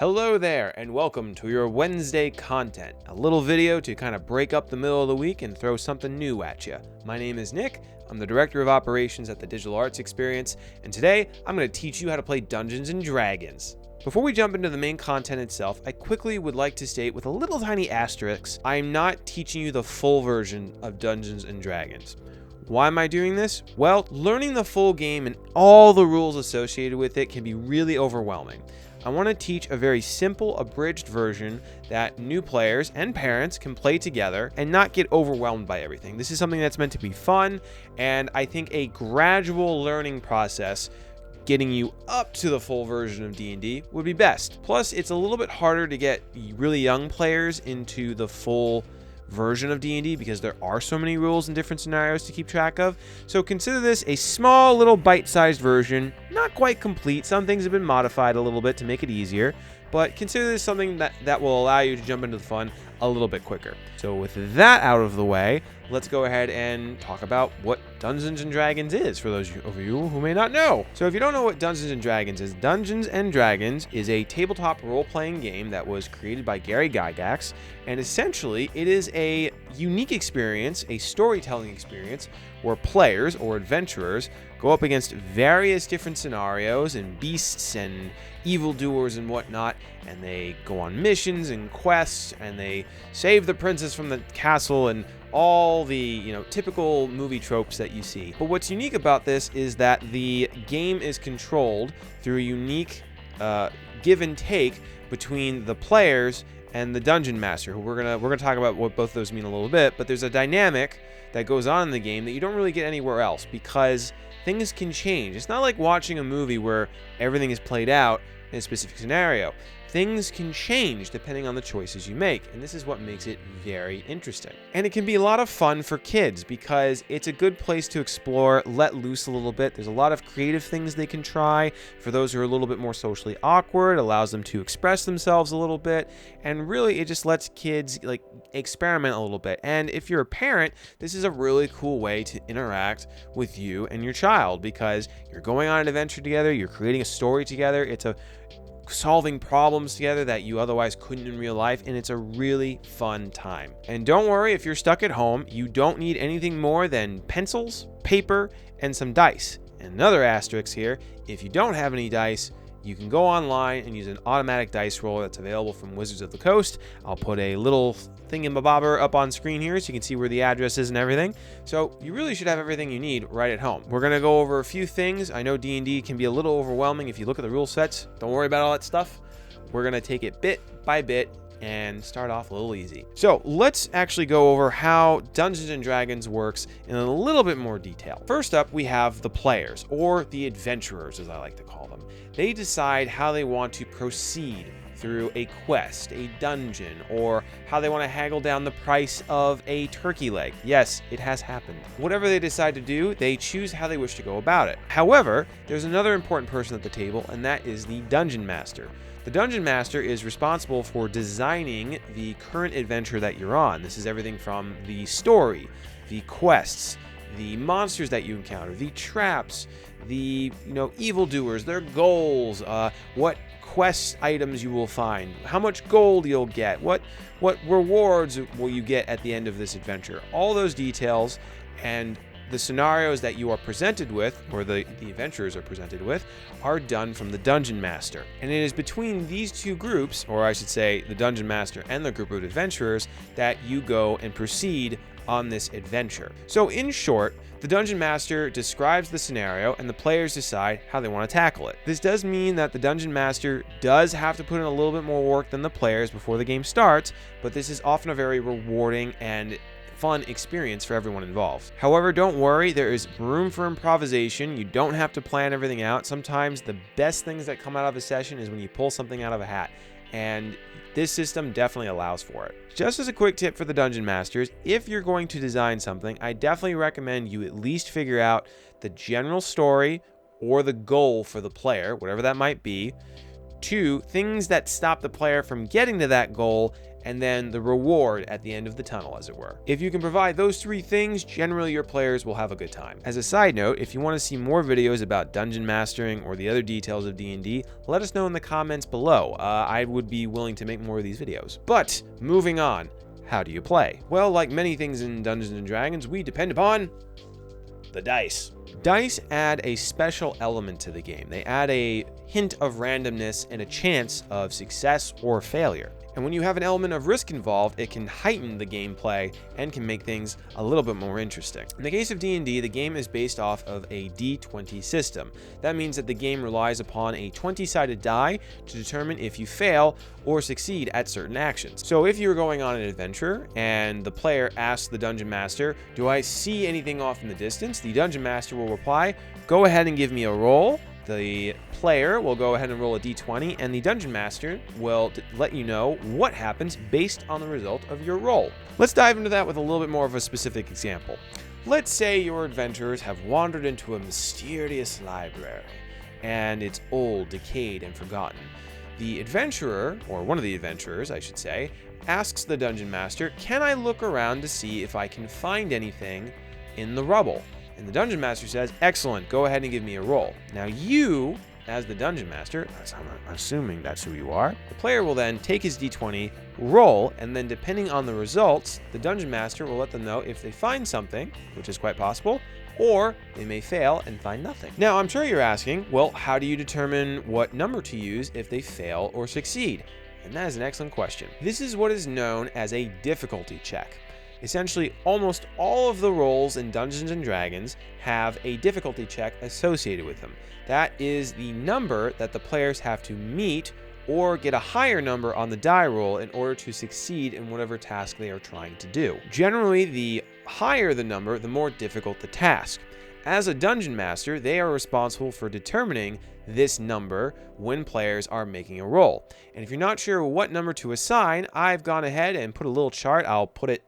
Hello there, and welcome to your Wednesday content, a little video to kind of break up the middle of the week and throw something new at you. My name is Nick, I'm the Director of Operations at the Digital Arts Experience, and today I'm going to teach you how to play Dungeons and Dragons. Before we jump into the main content itself, I quickly would like to state with a little tiny asterisk, I'm not teaching you the full version of Dungeons and Dragons. Why am I doing this? Well, learning the full game and all the rules associated with it can be really overwhelming. I want to teach a very simple, abridged version that new players and parents can play together and not get overwhelmed by everything. This is something that's meant to be fun, and I think a gradual learning process getting you up to the full version of D&D would be best. Plus, it's a little bit harder to get really young players into the full version of D&D because there are so many rules and different scenarios to keep track of. So consider this a small little bite-sized version, not quite complete. Some things have been modified a little bit to make it easier, but consider this something that will allow you to jump into the fun a little bit quicker. So with that out of the way, let's go ahead and talk about what Dungeons and Dragons is for those of you who may not know. So if you don't know what Dungeons and Dragons is, Dungeons and Dragons is a tabletop role-playing game that was created by Gary Gygax, and essentially it is a unique experience, a storytelling experience, where players or adventurers go up against various different scenarios and beasts and evildoers and whatnot, and they go on missions and quests, and they save the princess from the castle and all the typical movie tropes that you see. But what's unique about this is that the game is controlled through a unique give and take between the players and the dungeon master, who we're gonna talk about what both of those mean a little bit. But there's a dynamic that goes on in the game that you don't really get anywhere else because things can change. It's not like watching a movie where everything is played out in a specific scenario. Things can change depending on the choices you make, and this is what makes it very interesting. And it can be a lot of fun for kids because it's a good place to explore, let loose a little bit. There's a lot of creative things they can try. For those who are a little bit more socially awkward, it allows them to express themselves a little bit, and really it just lets kids experiment a little bit. And if you're a parent, this is a really cool way to interact with you and your child because you're going on an adventure together, you're creating a story together, it's a solving problems together that you otherwise couldn't in real life, and it's a really fun time. And don't worry, if you're stuck at home, you don't need anything more than pencils, paper, and some dice. And another asterisk here, if you don't have any dice, you can go online and use an automatic dice roll that's available from Wizards of the Coast. I'll put a little thingamabobber up on screen here so you can see where the address is and everything. So you really should have everything you need right at home. We're going to go over a few things. I know D&D can be a little overwhelming if you look at the rule sets. Don't worry about all that stuff. We're going to take it bit by bit and start off a little easy. So let's actually go over how Dungeons and Dragons works in a little bit more detail. First up, we have the players, or the adventurers as I like to call them. They decide how they want to proceed through a quest, a dungeon, or how they want to haggle down the price of a turkey leg. Yes, it has happened. Whatever they decide to do, they choose how they wish to go about it. However, there's another important person at the table, and that is the dungeon master. The dungeon master is responsible for designing the current adventure that you're on. This is everything from the story, the quests, the monsters that you encounter, the traps, the evildoers, their goals, what quest items you will find, how much gold you'll get, what rewards will you get at the end of this adventure. All those details and the scenarios that you are presented with, or the adventurers are presented with, are done from the dungeon master. And it is between these two groups, or I should say the dungeon master and the group of adventurers, that you go and proceed on this adventure. So in short, the dungeon master describes the scenario and the players decide how they want to tackle it. This does mean that the dungeon master does have to put in a little bit more work than the players before the game starts, but this is often a very rewarding and fun experience for everyone involved. However, don't worry, there is room for improvisation. You don't have to plan everything out. Sometimes the best things that come out of a session is when you pull something out of a hat, and this system definitely allows for it. Just as a quick tip for the dungeon masters, if you're going to design something, I definitely recommend you at least figure out the general story or the goal for the player, whatever that might be. 2, things that stop the player from getting to that goal, and then the reward at the end of the tunnel, as it were. If you can provide those three things, generally your players will have a good time. As a side note, if you want to see more videos about dungeon mastering or the other details of D&D, let us know in the comments below. I would be willing to make more of these videos. But moving on, how do you play? Well, like many things in Dungeons & Dragons, we depend upon the dice. Dice add a special element to the game. They add a hint of randomness and a chance of success or failure. And when you have an element of risk involved, it can heighten the gameplay and can make things a little bit more interesting. In the case of D&D, the game is based off of a D20 system. That means that the game relies upon a 20-sided die to determine if you fail or succeed at certain actions. So if you're going on an adventure and the player asks the dungeon master, "Do I see anything off in the distance?" the dungeon master will reply, "Go ahead and give me a roll." The player will go ahead and roll a d20, and the dungeon master will let you know what happens based on the result of your roll. Let's dive into that with a little bit more of a specific example. Let's say your adventurers have wandered into a mysterious library, and it's old, decayed, and forgotten. The adventurer, or one of the adventurers, I should say, asks the dungeon master, "Can I look around to see if I can find anything in the rubble?" And the dungeon master says, "Excellent, go ahead and give me a roll." Now you, as the dungeon master, I'm assuming that's who you are, the player will then take his d20, roll, and then depending on the results, the dungeon master will let them know if they find something, which is quite possible, or they may fail and find nothing. Now, I'm sure you're asking, well, how do you determine what number to use if they fail or succeed? And that is an excellent question. This is what is known as a difficulty check. Essentially, almost all of the roles in Dungeons & Dragons have a difficulty check associated with them. That is the number that the players have to meet or get a higher number on the die roll in order to succeed in whatever task they are trying to do. Generally, the higher the number, the more difficult the task. As a dungeon master, they are responsible for determining this number when players are making a roll. And if you're not sure what number to assign, I've gone ahead and put a little chart. I'll put it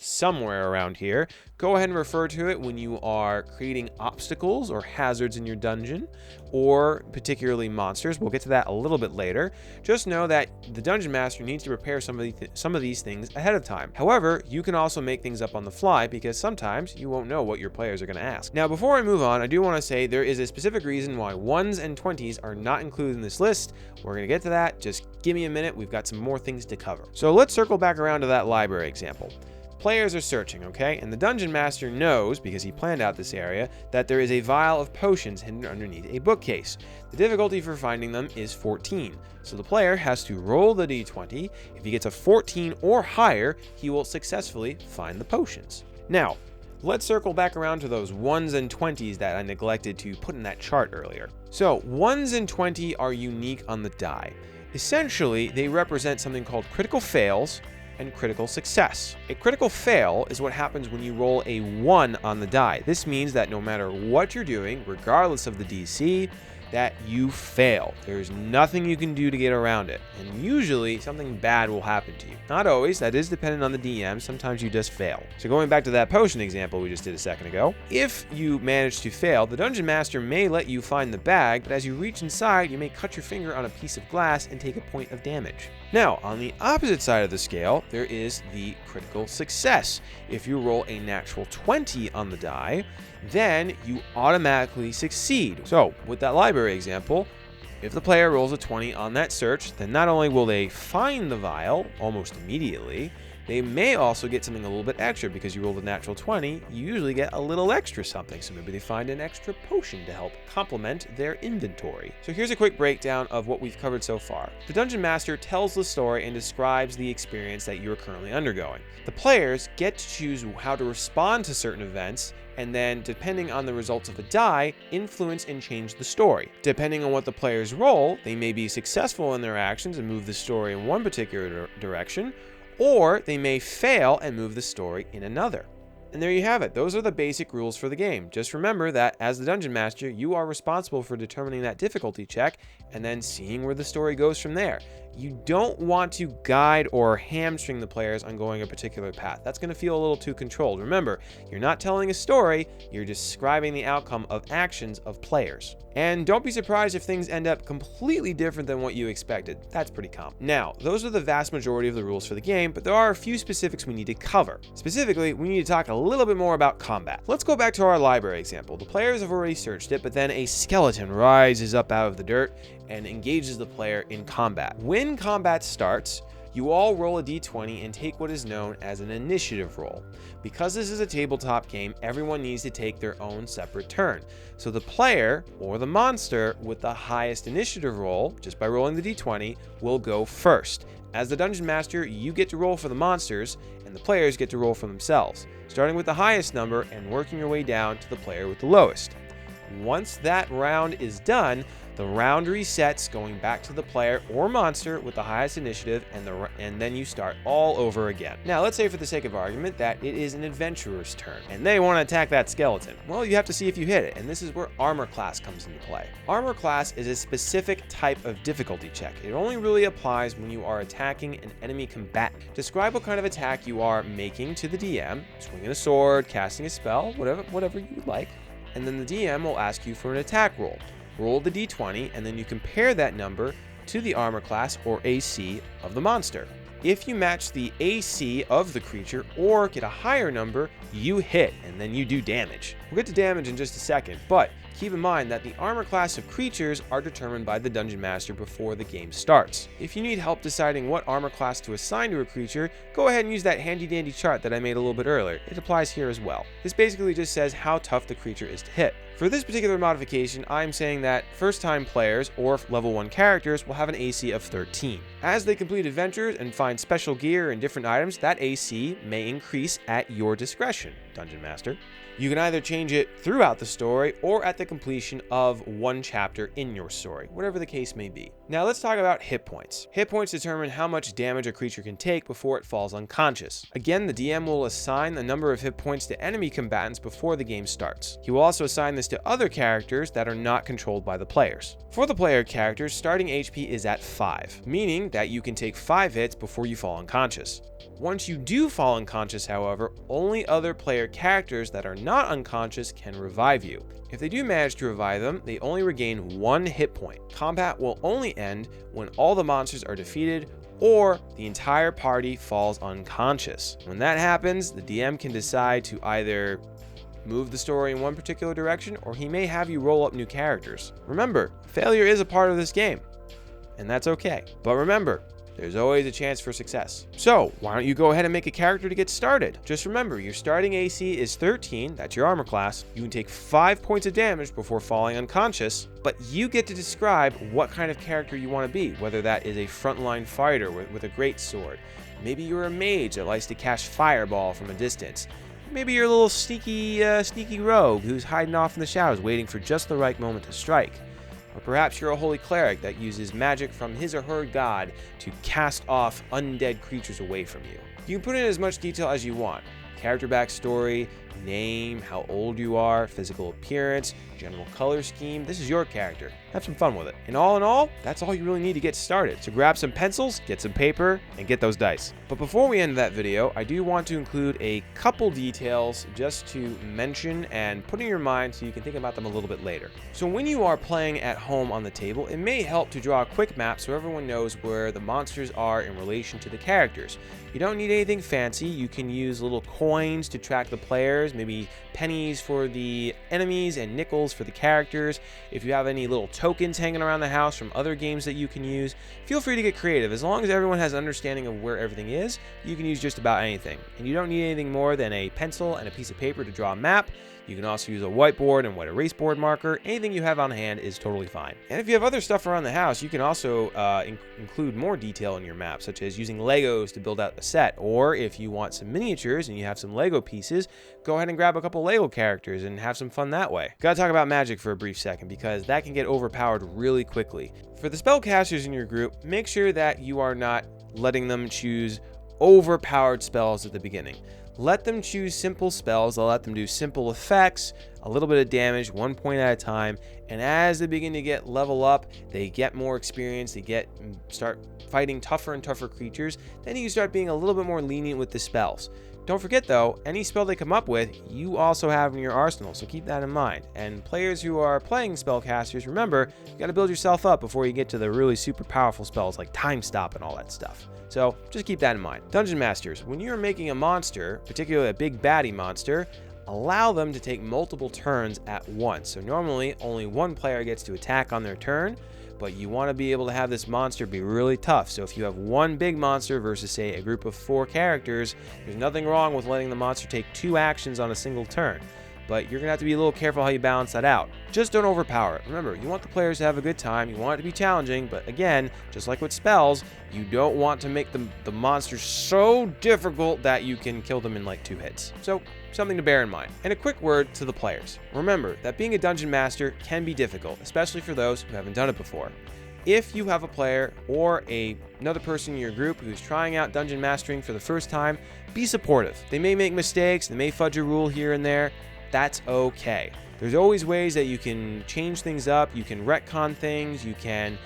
somewhere around here. Go ahead and refer to it when you are creating obstacles or hazards in your dungeon, or particularly monsters. We'll get to that a little bit later. Just know that the dungeon master needs to prepare some of these things ahead of time. However, you can also make things up on the fly because sometimes you won't know what your players are going to ask. Now, before I move on, I do want to say there is a specific reason why 1s and 20s are not included in this list. We're going to get to that. Just give me a minute. We've got some more things to cover. So let's circle back around to that library example. Players are searching, okay? And the dungeon master knows, because he planned out this area, that there is a vial of potions hidden underneath a bookcase. The difficulty for finding them is 14. So the player has to roll the d20. If he gets a 14 or higher, he will successfully find the potions. Now, let's circle back around to those 1s and 20s that I neglected to put in that chart earlier. So 1s and 20 are unique on the die. Essentially, they represent something called critical fails and critical success. A critical fail is what happens when you roll a 1 on the die. This means that no matter what you're doing, regardless of the DC, that you fail. There's nothing you can do to get around it. And usually something bad will happen to you. Not always, that is dependent on the DM. Sometimes you just fail. So going back to that potion example we just did a second ago, if you manage to fail, the dungeon master may let you find the bag, but as you reach inside, you may cut your finger on a piece of glass and take a point of damage. Now, on the opposite side of the scale, there is the critical success. If you roll a natural 20 on the die, then you automatically succeed. So, with that library example, if the player rolls a 20 on that search, then not only will they find the vial almost immediately, they may also get something a little bit extra because you rolled a natural 20. You usually get a little extra something, so maybe they find an extra potion to help complement their inventory. So here's a quick breakdown of what we've covered so far. The Dungeon Master tells the story and describes the experience that you're currently undergoing. The players get to choose how to respond to certain events, and then, depending on the results of a die, influence and change the story. Depending on what the players roll, they may be successful in their actions and move the story in one particular direction, or they may fail and move the story in another. And there you have it. Those are the basic rules for the game. Just remember that as the Dungeon Master, you are responsible for determining that difficulty check and then seeing where the story goes from there. you don't want to guide or hamstring the players on going a particular path. That's going to feel a little too controlled. Remember, you're not telling a story, you're describing the outcome of actions of players. And don't be surprised if things end up completely different than what you expected. That's pretty common. Now, those are the vast majority of the rules for the game, but there are a few specifics we need to cover. Specifically, we need to talk a little bit more about combat. Let's go back to our library example. The players have already searched it, but then a skeleton rises up out of the dirt and engages the player in combat. When combat starts, you all roll a d20 and take what is known as an initiative roll. Because this is a tabletop game, everyone needs to take their own separate turn. So the player, or the monster, with the highest initiative roll, just by rolling the d20, will go first. As the Dungeon Master, you get to roll for the monsters, and the players get to roll for themselves, starting with the highest number and working your way down to the player with the lowest. Once that round is done, the round resets, going back to the player or monster with the highest initiative, and then you start all over again. Now, let's say for the sake of argument that it is an adventurer's turn, and they want to attack that skeleton. Well, you have to see if you hit it, and this is where armor class comes into play. Armor class is a specific type of difficulty check. It only really applies when you are attacking an enemy combatant. Describe what kind of attack you are making to the DM, swinging a sword, casting a spell, whatever you would like, and then the DM will ask you for an attack roll. Roll the d20, and then you compare that number to the armor class or AC of the monster. If you match the AC of the creature or get a higher number, you hit, and then you do damage. We'll get to damage in just a second, but keep in mind that the armor class of creatures are determined by the Dungeon Master before the game starts. If you need help deciding what armor class to assign to a creature, go ahead and use that handy dandy chart that I made a little bit earlier. It applies here as well. This basically just says how tough the creature is to hit. For this particular modification, I'm saying that first-time players or level 1 characters will have an AC of 13. As they complete adventures and find special gear and different items, that AC may increase at your discretion, Dungeon Master. You can either change it throughout the story or at the completion of one chapter in your story, whatever the case may be. Now let's talk about hit points. Hit points determine how much damage a creature can take before it falls unconscious. Again, the DM will assign the number of hit points to enemy combatants before the game starts. He will also assign this to other characters that are not controlled by the players. For the player characters, starting HP is at 5, meaning that you can take 5 hits before you fall unconscious. Once you do fall unconscious, however, only other player characters that are not unconscious can revive you. If they do manage to revive them, they only regain 1 hit point. Combat will only end when all the monsters are defeated or the entire party falls unconscious. When that happens, the DM can decide to either move the story in one particular direction, or he may have you roll up new characters. Remember, failure is a part of this game, and that's okay. But remember, there's always a chance for success. So why don't you go ahead and make a character to get started? Just remember, your starting AC is 13, that's your armor class. You can take 5 points of damage before falling unconscious, but you get to describe what kind of character you want to be, whether that is a frontline fighter with a great sword. Maybe you're a mage that likes to cast fireball from a distance. Maybe you're a little sneaky rogue who's hiding off in the shadows waiting for just the right moment to strike. Or perhaps you're a holy cleric that uses magic from his or her god to cast off undead creatures away from you. You can put in as much detail as you want. Character backstory, name, how old you are, physical appearance, general color scheme. This is your character. Have some fun with it. And all in all, that's all you really need to get started. So grab some pencils, get some paper, and get those dice. But before we end that video, I do want to include a couple details just to mention and put in your mind so you can think about them a little bit later. So when you are playing at home on the table, it may help to draw a quick map so everyone knows where the monsters are in relation to the characters. You don't need anything fancy. You can use little coins to track the players, maybe pennies for the enemies and nickels for the characters. If you have any little tokens hanging around the house from other games that you can use, feel free to get creative. As long as everyone has an understanding of where everything is, you can use just about anything. And you don't need anything more than a pencil and a piece of paper to draw a map. You can also use a whiteboard and wet erase board marker. Anything you have on hand is totally fine. And if you have other stuff around the house, you can also include more detail in your map, such as using Legos to build out the set. Or if you want some miniatures and you have some Lego pieces, go ahead and grab a couple Lego characters and have some fun that way. Gotta talk about magic for a brief second because that can get overpowered really quickly. For the spellcasters in your group, make sure that you are not letting them choose overpowered spells at the beginning. Let them choose simple spells. I'll let them do simple effects, a little bit of damage, 1 point at a time. And as they begin to get level up, they get more experience, start fighting tougher and tougher creatures. Then you can start being a little bit more lenient with the spells. Don't forget though, any spell they come up with, you also have in your arsenal, so keep that in mind. And players who are playing spellcasters, remember, you gotta build yourself up before you get to the really super powerful spells like Time Stop and all that stuff. So just keep that in mind. Dungeon Masters, when you're making a monster, particularly a big baddie monster, allow them to take multiple turns at once. So normally only one player gets to attack on their turn, but you want to be able to have this monster be really tough. So if you have one big monster versus, say, a group of 4 characters, there's nothing wrong with letting the monster take 2 actions on a single turn. But you're going to have to be a little careful how you balance that out. Just don't overpower it. Remember, you want the players to have a good time, you want it to be challenging, but again, just like with spells, you don't want to make the monsters so difficult that you can kill them in like 2 hits. So, something to bear in mind. And a quick word to the players. Remember that being a dungeon master can be difficult, especially for those who haven't done it before. If you have a player or another person in your group who's trying out dungeon mastering for the first time, be supportive. They may make mistakes, they may fudge a rule here and there. That's okay. There's always ways that you can change things up, you can retcon things, you can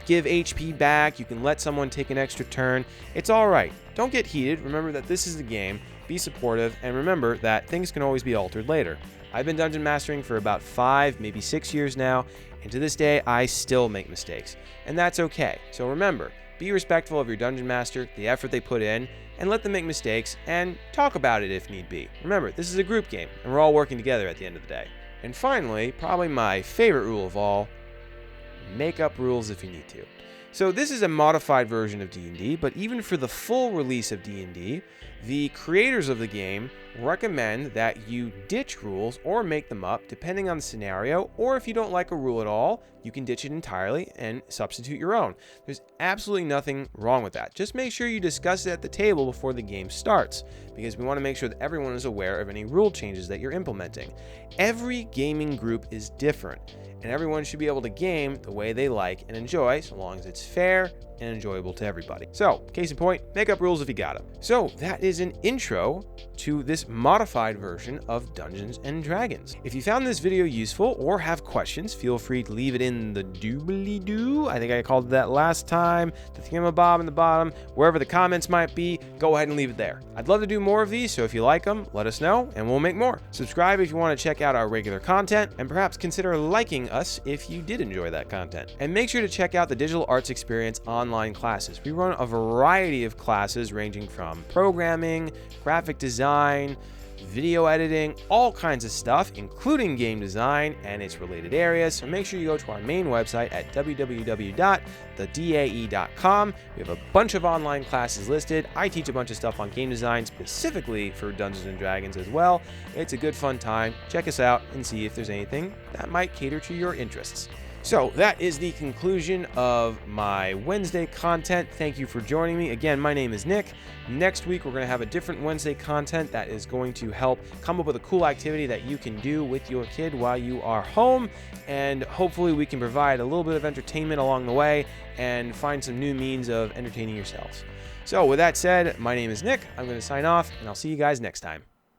give HP back, you can let someone take an extra turn. It's all right. Don't get heated. Remember that this is the game. Be supportive, and remember that things can always be altered later. I've been dungeon mastering for about 5, maybe 6 years now, and to this day, I still make mistakes. And that's okay. So remember, be respectful of your dungeon master, the effort they put in, and let them make mistakes, and talk about it if need be. Remember, this is a group game, and we're all working together at the end of the day. And finally, probably my favorite rule of all, make up rules if you need to. So this is a modified version of D&D, but even for the full release of D&D, the creators of the game recommend that you ditch rules or make them up depending on the scenario, or if you don't like a rule at all, you can ditch it entirely and substitute your own. There's absolutely nothing wrong with that. Just make sure you discuss it at the table before the game starts, because we want to make sure that everyone is aware of any rule changes that you're implementing. Every gaming group is different, and everyone should be able to game the way they like and enjoy, so long as it's fair and enjoyable to everybody. So, case in point, make up rules if you got them. So, that is an intro to this modified version of Dungeons and Dragons. If you found this video useful or have questions, feel free to leave it in the doobly-doo. I think I called it that last time. The thingamabob in the bottom, wherever the comments might be, go ahead and leave it there. I'd love to do more of these, so if you like them, let us know, and we'll make more. Subscribe if you want to check out our regular content, and perhaps consider liking us if you did enjoy that content. And make sure to check out the Digital Arts Experience online classes. We run a variety of classes ranging from programming, graphic design, video editing, all kinds of stuff, including game design and its related areas. So make sure you go to our main website at www.thedae.com. We have a bunch of online classes listed. I teach a bunch of stuff on game design specifically for Dungeons and Dragons as well. It's a good fun time. Check us out and see if there's anything that might cater to your interests. So that is the conclusion of my Wednesday content. Thank you for joining me. Again, my name is Nick. Next week, we're going to have a different Wednesday content that is going to help come up with a cool activity that you can do with your kid while you are home. And hopefully we can provide a little bit of entertainment along the way and find some new means of entertaining yourselves. So with that said, my name is Nick. I'm going to sign off, and I'll see you guys next time.